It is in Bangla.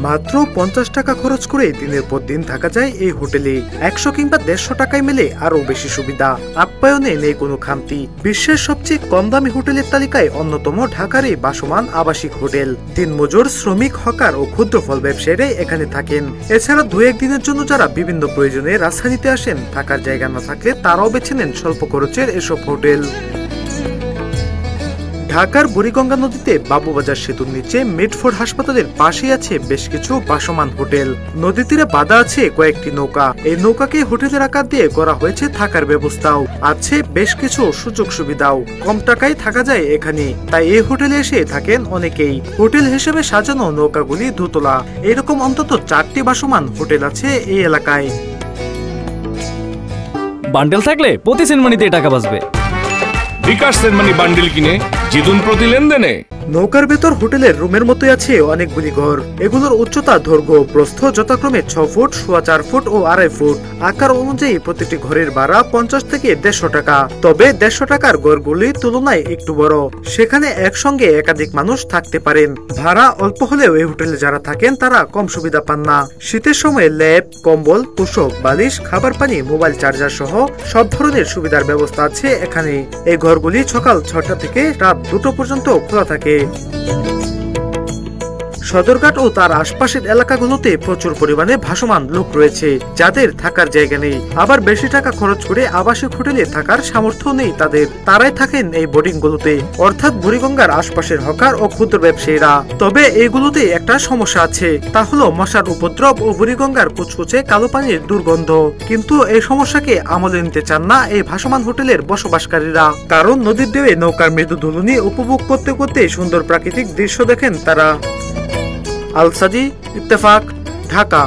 মাত্র 50 টাকা খরচ করে দিনের পর দিন থাকা যায় এই হোটেলে। 100 কিংবা 150 টাকায় মেলে আরো বেশি সুবিধা, আপ্যায়নে নেই কোনো খামতি। বিশ্বের সবচেয়ে কম দামি হোটেলের তালিকায় অন্যতম ঢাকার এই বাসমান আবাসিক হোটেল। দিনমজুর, শ্রমিক, হকার ও ক্ষুদ্র ফল ব্যবসায়ীরা এখানে থাকেন। এছাড়া 2-1 দিনের জন্য যারা বিভিন্ন প্রয়োজনে রাজধানীতে আসেন, থাকার জায়গা না থাকলে তারাও বেছে নেন স্বল্প খরচের এসব হোটেল। ঢাকার বুড়িগঙ্গা নদীতে বাবুবাজার সেতুর নিচে মিডফোর্ড হাসপাতালের পাশে আছে বেশ কিছু বাসমান হোটেল। নদী তীরে বাঁধা আছে কয়েকটি নৌকা। এই নৌকাকে হোটেলের আকার দিয়ে করা হয়েছে থাকার ব্যবস্থাও আছে, বেশ কিছু সুযোগ সুবিধাও। কম টাকায় থাকা যায় এখানে, তাই এই হোটেলে এসে থাকেন অনেকেই। হোটেল হিসেবে সাজানো নৌকাগুলি দোতলা। এরকম অন্তত 4টি বাসমান হোটেল আছে এই এলাকায়। বান্ডেল থাকলে প্রতি সেনমানিতে টাকা বাঁচবে। বিকাশ সেনমানি বান্ডেল কিনে জিতুন প্রতি লেনদেনে। নৌকার ভেতর হোটেলের রুমের মতোই আছে অনেকগুলি ঘর। এগুলোর উচ্চতা, দৈর্ঘ্য, প্রস্থ যথাক্রমে 6 ফুট, 4.25 ফুট ও 2.5 ফুট। আকার অনুযায়ী প্রতিটি ঘরের ভাড়া 50 থেকে 150 টাকা। তবে 150 টাকার ঘরগুলির তুলনায় একটু বড়। সেখানে একসঙ্গে একাধিক মানুষ থাকতে পারেন। ভাড়া অল্প হলেও এই হোটেলে যারা থাকেন তারা কম সুবিধা পান না। শীতের সময় ল্যাব, কম্বল, তোশক, বালিশ, খাবার পানি, মোবাইল চার্জার সহ সব ধরনের সুবিধার ব্যবস্থা আছে এখানে। এই ঘরগুলি সকাল 6টা থেকে রাত 2টো পর্যন্ত খোলা থাকে। সদরঘাট ও তার আশপাশের এলাকাগুলোতে প্রচুর পরিমাণে ভাসমান লোক রয়েছে যাদের থাকার জায়গা নেই, আবার বেশি টাকা খরচ করে আবাসিক হোটেলে থাকার সামর্থ্য নেই তাদের। তারাই থাকেন এই বোর্ডিং গুলোতে, অর্থাৎ বুড়িগঙ্গার আশপাশের হকার ও ক্ষুদ্র ব্যবসায়ীরা। তবে এইগুলোতে একটা সমস্যা আছে, তা হলো মশার উপদ্রব ও বুড়িগঙ্গার কুচকুচে কালো পানির দুর্গন্ধ। কিন্তু এই সমস্যাকে আমলে নিতে চান না এই ভাসমান হোটেলের বসবাসকারীরা, কারণ নদীর ঢেউয়ে নৌকার মৃদু ধুলুনি উপভোগ করতে করতে সুন্দর প্রাকৃতিক দৃশ্য দেখেন তারা। আল সাদি, ইত্তেফাক, ঢাকা।